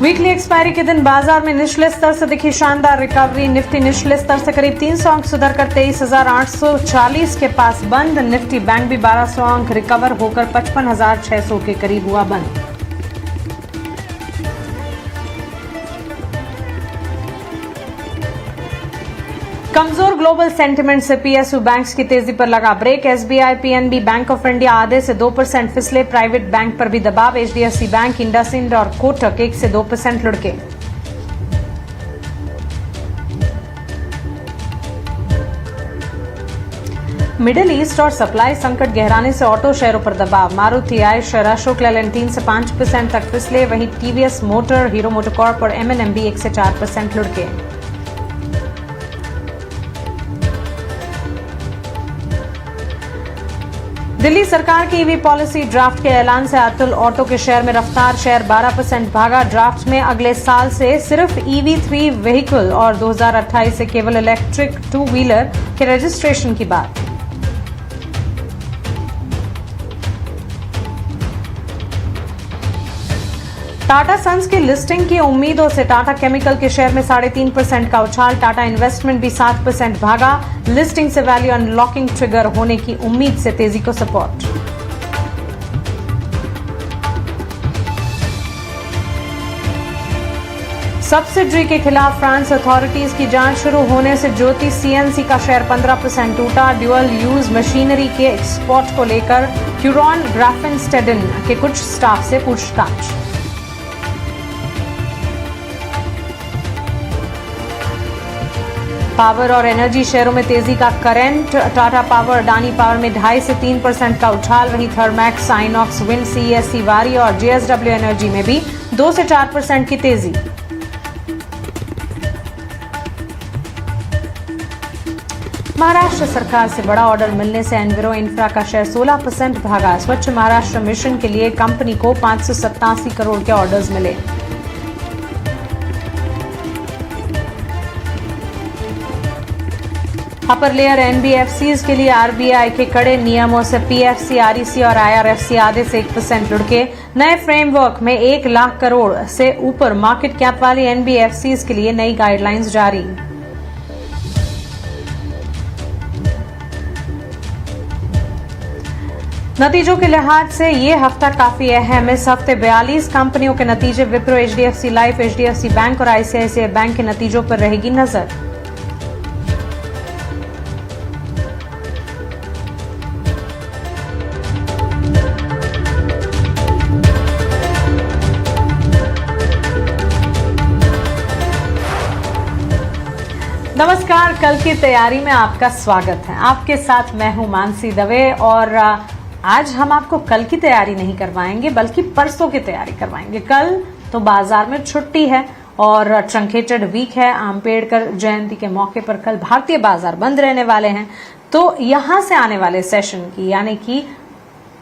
Weekly expiry के दिन बाजार में निचले स्तर से दिखी शानदार रिकवरी। निफ्टी निचले स्तर से करीब 300 अंक सुधर कर 23,840 के पास बंद। निफ्टी बैंक भी 1200 अंक रिकवर होकर 55,600 के करीब हुआ बंद। कमजोर ग्लोबल सेंटिमेंट से पीएसयू बैंक्स की तेजी पर लगा break. SBI, PNB, bank of India आधे से 2% फिसले। प्राइवेट बैंक पर भी दबाव। एचडीएफसी बैंक, इंडसइंड और कोटक 1 से 2% लुढ़के। मिडिल ईस्ट और सप्लाई संकट गहराने से ऑटो शेयरों पर दबाव। मारुति, आयशर, अशोक लेलैंड 3 से 5% तक फिसले। वहीं टीवीएस मोटर, हीरो मोटोकॉर्प और एमएनएमबी 1 से 4% लुढ़के। दिल्ली सरकार की ईवी पॉलिसी ड्राफ्ट के ऐलान से अतुल ऑटो के शेयर में रफ्तार। शेयर 12% भागा। ड्राफ्ट में अगले साल से सिर्फ EV3 व्हीकल और 2028 से केवल इलेक्ट्रिक 2 व्हीलर के रजिस्ट्रेशन की बात। टाटा सन्स की लिस्टिंग की उम्मीदों से टाटा केमिकल के शेयर में 3.5% का उछाल। टाटा इन्वेस्टमेंट भी 7% भागा। लिस्टिंग से वैल्यू अनलॉकिंग ट्रिगर होने की उम्मीद से तेजी को सपोर्ट। सब्सिडी के खिलाफ फ्रांस अथॉरिटीज की जांच शुरू होने से ज्योति सीएनसी का शेयर 15% टूटा। ड्यूअल यूज मशीनरी के एक्सपोर्ट को लेकर क्यूरॉन ग्राफेनस्टेडिन के कुछ स्टाफ से पूछताछ। पावर और एनर्जी शेयरों में तेजी का current. Tata power, Adani power में 2.5 से 3% का उछाल। वहीं थर्मैक्स, आइनॉक्स, विंड, सीईएससी, वारी और जेएसडब्ल्यू एनर्जी में भी 2 से 4% की तेजी। महाराष्ट्र सरकार से बड़ा ऑर्डर मिलने से एनविरो इंफ्रा का शेयर 16% भागा। स्वच्छ महाराष्ट्र मिशन के लिए कंपनी को 587 करोड़ के ऑर्डर्स मिले। अपर लेयर एनबीएफसीज के लिए आरबीआई के कड़े नियमों से पीएफसी, आरईसी और आईआरएफसी आधे से 1% लुढ़के। नए फ्रेमवर्क में 1 लाख करोड़ से ऊपर मार्केट कैप वाली एनबीएफसीज के लिए नई गाइडलाइंस जारी। नतीजों के लिहाज से ये हफ्ता काफी अहम। इस हफ्ते 42 कंपनियों के नतीजे। Wipro, HDFC life, HDFC bank और आईसीआईसीआई बैंक के नतीजों पर रहेगी नजर। नमस्कार, कल की तैयारी में आपका स्वागत है। आपके साथ मैं हूं मानसी दवे और आज हम आपको कल की तैयारी नहीं करवाएंगे बल्कि परसों की तैयारी करवाएंगे। कल तो बाजार में छुट्टी है और ट्रंकेटेड वीक है। आम्बेडकर जयंती के मौके पर कल भारतीय बाजार बंद रहने वाले हैं। तो यहां से आने वाले सेशन की यानी कि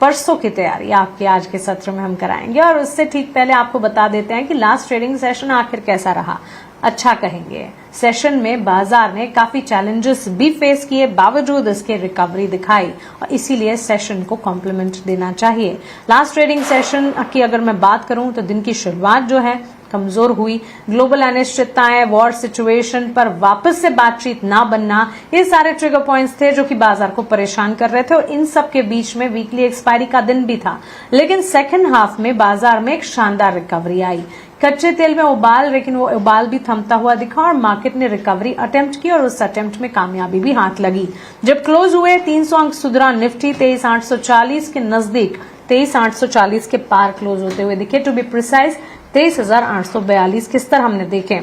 परसों की तैयारी आपके आज के सत्र में हम कराएंगे। और उससे ठीक पहले आपको बता देते हैं कि लास्ट ट्रेडिंग सेशन आखिर कैसा रहा। अच्छा कहेंगे। सेशन में बाजार ने काफी चैलेंजेस भी फेस किए, बावजूद इसके रिकवरी दिखाई और इसीलिए सेशन को कॉम्प्लीमेंट देना चाहिए। लास्ट ट्रेडिंग सेशन की अगर मैं बात करूं तो दिन की शुरुआत जो है कमजोर हुई। ग्लोबल अनिश्चितताएं, वॉर सिचुएशन पर वापस से बातचीत ना बनना, ये सारे ट्रिगर पॉइंट्स थे जो कि बाजार को परेशान कर रहे थे। और इन सब के बीच में वीकली एक्सपायरी का दिन भी था। लेकिन सेकेंड हाफ में बाजार में एक शानदार रिकवरी आई। कच्चे तेल में उबाल, लेकिन वो उबाल भी थमता हुआ दिखा और मार्केट ने रिकवरी अटेम्प्ट की और उस अटेम्प्ट में कामयाबी भी हाथ लगी। जब क्लोज हुए 300 अंक सुधरा। निफ्टी 23,840 के नजदीक 23,840 के पार क्लोज होते हुए दिखे। टू बी प्रिसाइज 23,842 के स्तर हमने देखे।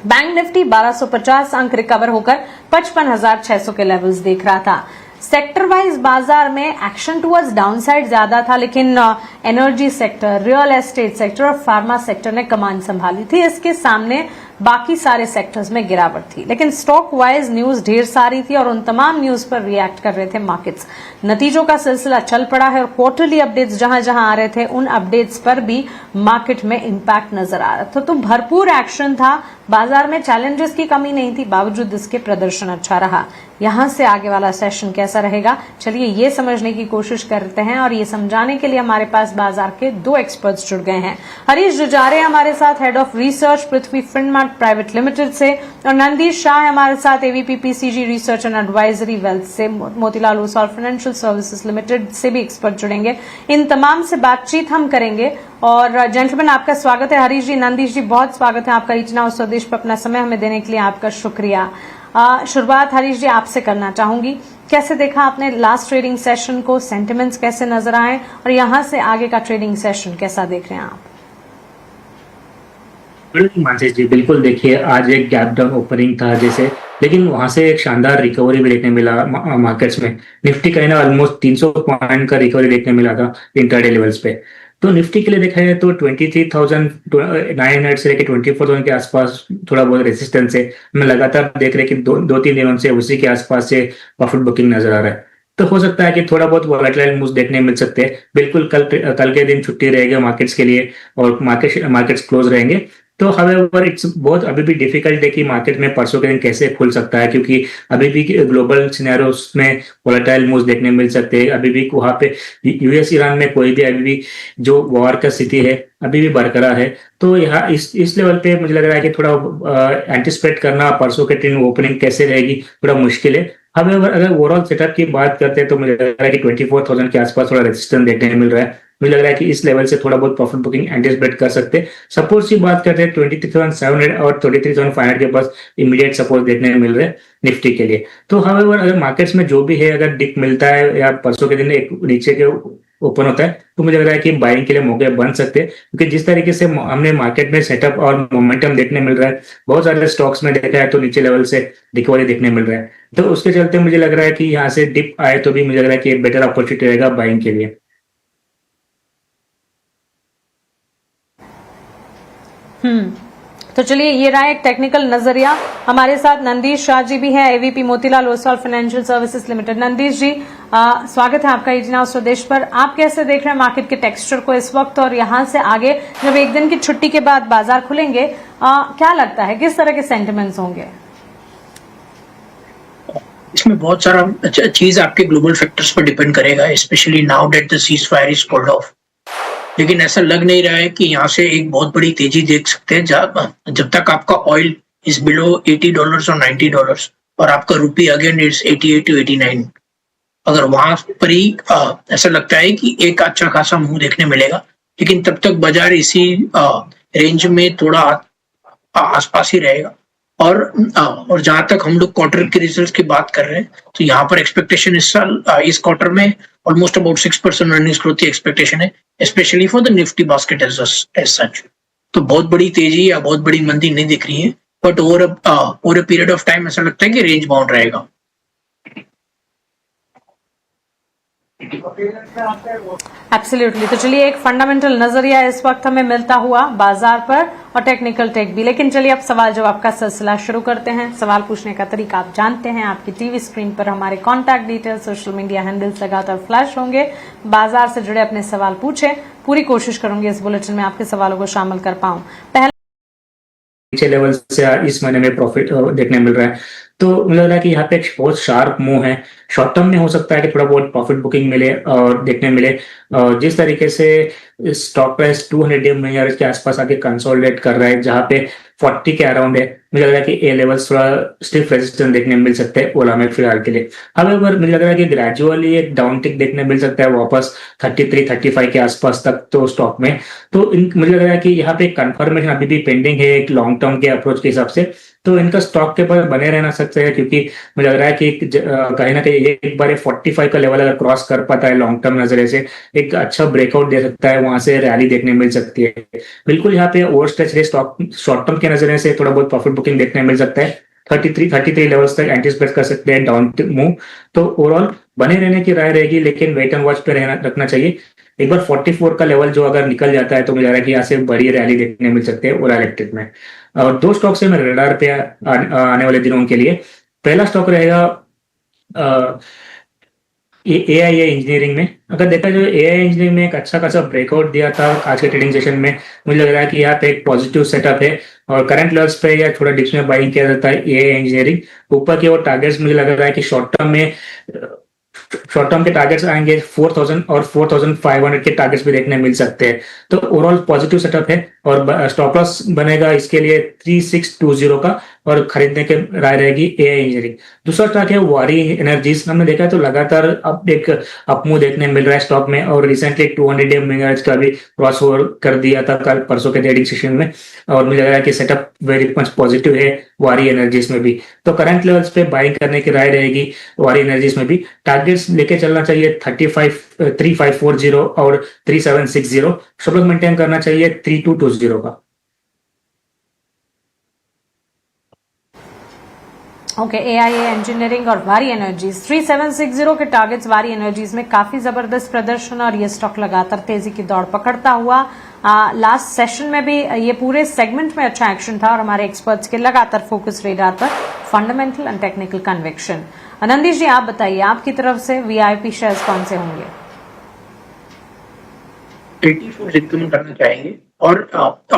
बैंक निफ्टी 1250 अंक रिकवर होकर 55,600 के लेवल्स देख रहा था। सेक्टर वाइज बाजार में एक्शन टुवर्ड्स डाउनसाइड ज्यादा था, लेकिन energy sector, real estate sector और फार्मा सेक्टर ने कमान संभाली थी। इसके सामने बाकी सारे सेक्टर्स में गिरावट थी। लेकिन स्टॉक वाइज न्यूज ढेर सारी थी और उन तमाम न्यूज पर रिएक्ट कर रहे थे मार्केट्स। नतीजों का सिलसिला चल पड़ा है और क्वार्टरली अपडेट्स जहां जहां आ रहे थे उन अपडेट्स पर भी मार्केट में इंपैक्ट नजर आ रहा था। तो भरपूर एक्शन था बाजार में चैलेंजेस की कमी नहीं थी, बावजूद इसके प्रदर्शन अच्छा रहा। यहां से आगे वाला सेशन कैसा रहेगा, चलिए ये समझने की कोशिश करते हैं। और ये समझाने के लिए हमारे पास बाजार के 2 एक्सपर्ट्स जुड़ गए हैं। हरीश जुजारे हमारे साथ, head of research Prithvi Finmart private limited से, और नंदीश शाह हमारे साथ AVP PCG research and advisory wealth से, Motilal Oswal financial services limited से भी एक्सपर्ट जुड़ेंगे। इन तमाम से बातचीत हम करेंगे। और जेंटलमैन, आपका स्वागत है। हरीश जी, नंदीश जी, बहुत स्वागत है आपका रीचना और स्वदेश पर अपना समय हमें देने के लिए आपका शुक्रिया। शुरुआत हरीश जी आपसे करना चाहूंगी। कैसे देखा आपने लास्ट ट्रेडिंग सेशन को, सेंटिमेंट्स कैसे नजर आए, और यहां से आगे का ट्रेडिंग सेशन कैसा देख रहे हैं आप? मानसी जी, बिल्कुल देखिए, आज एक गैप डाउन ओपनिंग था जैसे, लेकिन वहां से एक शानदार रिकवरी भी देखने मिला मार्केट्स में। निफ्टी का ना ऑलमोस्ट 300 पॉइंट का रिकवरी देखने मिला था इंट्राडे लेवल्स पे। तो निफ्टी के लिए देखा जाए तो 23,900 से लेकर 24,000 के आसपास थोड़ा बहुत रेजिस्टेंस है। मैं लगातार देख रहे कि दो तीन दिनों से उसी के आसपास से प्रॉफिट बुकिंग नजर आ रहा है। तो हो सकता है कि थोड़ा बहुत वॉलेटाइल मूव्स देखने मिल सकते हैं। बिल्कुल कल के दिन छुट्टी रहेगा मार्केट्स के लिए और मार्केट्स क्लोज रहेंगे। तो हाउएवर इट्स बहुत अभी भी डिफिकल्ट है कि मार्केट में परसों के दिन कैसे खुल सकता है, क्योंकि अभी भी ग्लोबल सिनेरियोस में वॉलेटाइल मूव्स देखने मिल सकते हैं। अभी भी वहां पे यूएस ईरान में कोई भी अभी भी जो वॉर का स्थिति है अभी भी बरकरार है। तो यहाँ इस लेवल पे मुझे लग रहा है कि थोड़ा एंटिसिपेट करना परसों के दिन ओपनिंग कैसे रहेगी थोड़ा मुश्किल है। अगर ओवरऑल सेटअप की बात करते हैं तो मुझे लग रहा है कि 24,000 के आसपास थोड़ा रेजिस्टेंस देखने मिल रहा है। मुझे लग रहा है कि इस लेवल से थोड़ा बहुत प्रॉफिट बुकिंग एंटिसिपेट कर सकते हैं। सपोर्ट की बात करते हैं 23,700 और 23,500 के पास इमीडिएट सपोर्ट देखने मिल रहे हैं निफ्टी के लिए। तो हाउएवर अगर मार्केट्स में जो भी है, अगर डिप मिलता है या परसों के दिन एक नीचे के ओपन होता है, तो मुझे लग रहा है कि बाइंग के लिए मौके बन सकते हैं, क्योंकि जिस तरीके से हमने मार्केट में सेटअप और मोमेंटम देखने मिल रहा है, बहुत सारे स्टॉक्स में देखा है तो नीचे लेवल से रिकवरी देखने मिल रहा है। तो उसके चलते मुझे लग रहा है कि यहाँ से डिप आए तो भी मुझे लग रहा है कि एक बेटर अपॉर्चुनिटी रहेगा बाइंग के लिए। तो चलिए, ये रहा एक टेक्निकल नजरिया। हमारे साथ नंदीश शाह जी भी हैं, AVP Motilal Oswal financial services limited. Nandish ji, स्वागत है आपका रीजना और स्वदेश पर। आप कैसे देख रहे हैं मार्केट के टेक्सचर को इस वक्त, और यहां से आगे जब एक दिन की छुट्टी के बाद बाजार खुलेंगे, क्या लगता है किस तरह के सेंटिमेंट्स होंगे? इसमें बहुत सारा चीज आपके ग्लोबल फैक्टर्स पर डिपेंड करेगा, specially now that the cease fire is called off. लेकिन ऐसा लग नहीं रहा है कि यहाँ से एक बहुत बड़ी तेजी देख सकते हैं जब तक आपका ऑयल इज बिलो $80 और $90 और आपका रुपी अगेन इज 88 to 89। अगर वहां पर ही ऐसा लगता है कि एक अच्छा खासा मूव देखने मिलेगा, लेकिन तब तक बाजार इसी रेंज में थोड़ा आसपास ही रहेगा। और जहां तक हम लोग क्वार्टर के रिजल्ट्स की बात कर रहे हैं, तो यहाँ पर एक्सपेक्टेशन इस साल इस क्वार्टर में ऑलमोस्ट अबाउट 6% अर्निंग्स ग्रोथ की एक्सपेक्टेशन है, specially for the Nifty basket as such. तो बहुत बड़ी तेजी या बहुत बड़ी मंदी नहीं दिख रही है, but over a period of time ऐसा लगता है कि रेंज बाउंड रहेगा। एब्सोल्युटली। तो चलिए, एक फंडामेंटल नजरिया इस वक्त हमें मिलता हुआ बाजार पर, और टेक्निकल टेक भी। लेकिन चलिए, अब सवाल जवाब का सिलसिला शुरू करते हैं। सवाल पूछने का तरीका आप जानते हैं। आपकी टीवी स्क्रीन पर हमारे contact details, social media handles लगातार फ्लैश होंगे। बाजार से जुड़े अपने सवाल पूछें। पूरी कोशिश करूंगी इस बुलेटिन में आपके सवालों को शामिल कर पाऊं। नीचे लेवल से इस महीने में प्रॉफिट देखने मिल रहा है, तो मुझे लग रहा है कि यहाँ पे एक बहुत शार्प मूव है। शॉर्ट टर्म में हो सकता है कि थोड़ा बहुत प्रॉफिट बुकिंग मिले और देखने मिले। जिस तरीके से स्टॉक प्राइस 200 के आसपास आके कंसोलिडेट कर रहा है, जहाँ पे 40 के अराउंड है, मुझे लग रहा है कि ए लेवल्स थोड़ा स्टिफ रेजिस्टेंस देखने मिल सकते हैं ओला में फिलहाल के लिए। हाउएवर मुझे लग रहा है कि ग्रेजुअली एक डाउन टिक देखने मिल सकता है वापस 33-35 के आसपास तक तो स्टॉक में। तो मुझे लग रहा है कि यहाँ पे कंफर्मेशन अभी भी पेंडिंग है एक लॉन्ग टर्म के अप्रोच के हिसाब से, तो इनका स्टॉक के पास बने रहना सकते हैं, क्योंकि मुझे लग रहा है कि कहीं ना कहीं एक बार 45 का लेवल अगर क्रॉस कर पाता है लॉन्ग टर्म नजरिए से, एक अच्छा ब्रेकआउट दे सकता है, वहां से रैली देखने मिल सकती है। बिल्कुल यहाँ पे ओवर स्ट्रेच है स्टॉक, शॉर्ट टर्म के नजरिए से थोड़ा बहुत प्रॉफिट बुकिंग देखने मिल सकता है। 33 लेवल्स तक एंटिसिपेट कर सकते हैं डाउन मूव। तो ओवरऑल बने रहने की राय रहेगी, लेकिन वेट एंड वॉच पे रखना चाहिए। एक बार 44 का लेवल जो अगर निकल जाता है तो मुझे लग रहा है कि यहाँ से बड़ी रैली देखने मिल सकते हैं ओला इलेक्ट्रिक में। और 2 स्टॉक्स है मेरे रडार पे आने वाले दिनों के लिए। पहला स्टॉक रहेगा AI इंजीनियरिंग में अगर देखा जाए, AI इंजीनियरिंग में एक अच्छा खासा ब्रेकआउट दिया था आज के ट्रेडिंग सेशन में। मुझे लग रहा है कि यहाँ पे एक पॉजिटिव सेटअप है और करंट लेवल्स पे या थोड़ा डिप्स में बाइंग किया जाता है AI इंजीनियरिंग। ऊपर के वो टारगेट्स मुझे लग रहा है कि शॉर्ट टर्म के टारगेट्स आएंगे 4000 और 4500 के टारगेट्स भी देखने मिल सकते हैं। तो ओवरऑल पॉजिटिव सेटअप है और स्टॉप लॉस बनेगा इसके लिए 3620 का, और खरीदने के राय रहेगी AI इंजीनियरिंग। दूसरा स्टॉक है वारी एनर्जीज। हमने देखा है तो लगातार अब एक अपमूव देखने मिल रहा है स्टॉक में, और रिसेंटली 200 डे मूविंग एवरेज का भी क्रॉस ओवर कर दिया था कल परसों के ट्रेडिंग सेशन में, और मुझे लग रहा है कि सेटअप वेरी मच पॉजिटिव है वारी एनर्जीज में भी। तो करंट लेवल्स पे बाइंग करने की राय रहेगी वारी एनर्जीज में भी। टारगेट्स लेके चलना चाहिए 3540 और 3760। स्टॉप लॉस मेंटेन करना चाहिए 3220 का। ओके, AIA इंजीनियरिंग और वारी एनर्जीज 3760 के टारगेट्स वारी एनर्जीज में काफी जबरदस्त प्रदर्शन, और ये स्टॉक लगातार तेजी की दौड़ पकड़ता हुआ लास्ट सेशन में भी ये पूरे सेगमेंट में अच्छा एक्शन था, और हमारे एक्सपर्ट्स के लगातार फोकस रेडार पर फंडामेंटल एंड टेक्निकल कन्विक्शन। आनंदीश जी, आप बताइए आपकी तरफ से VIP शेयर्स कौन से होंगे? LT फूड्स रिकमेंड करना चाहेंगे, और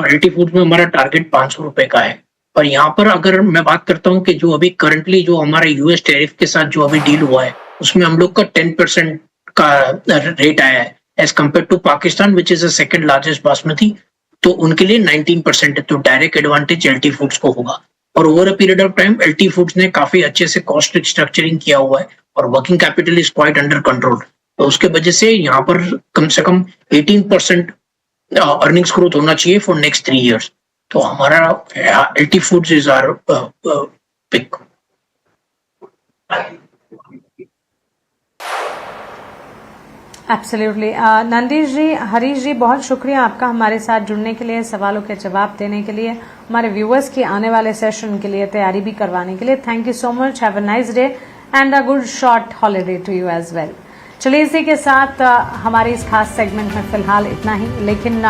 LT फूड्स में हमारा टारगेट 500 रुपए का है। और यहाँ पर अगर मैं बात करता हूँ कि जो अभी करंटली जो हमारे US टैरिफ के साथ जो अभी डील हुआ है, उसमें हम लोग का 10% का रेट आया है as compared to Pakistan which is the second largest basmati. तो उनके लिए 19% है, तो डायरेक्ट एडवांटेज LT फूड्स को होगा। और over a period of time LT foods ने काफी अच्छे से कॉस्ट स्ट्रक्चरिंग किया हुआ है, और working capital is quite under control. तो उसके वजह से यहाँ पर कम से कम 18% अर्निंग्स ग्रोथ होना चाहिए फॉर नेक्स्ट 3 years। तो हमारा LT foods is our pick. Absolutely. Nandish ji, Harish ji, बहुत शुक्रिया आपका हमारे साथ जुड़ने के लिए, सवालों के जवाब देने के लिए, हमारे व्यूअर्स की आने वाले सेशन के लिए तैयारी भी करवाने के लिए। Thank you so much. Have a nice day and a good short holiday to you as well. चलिए, इसी के साथ हमारे इस खास सेगमेंट में फिलहाल इतना ही, लेकिन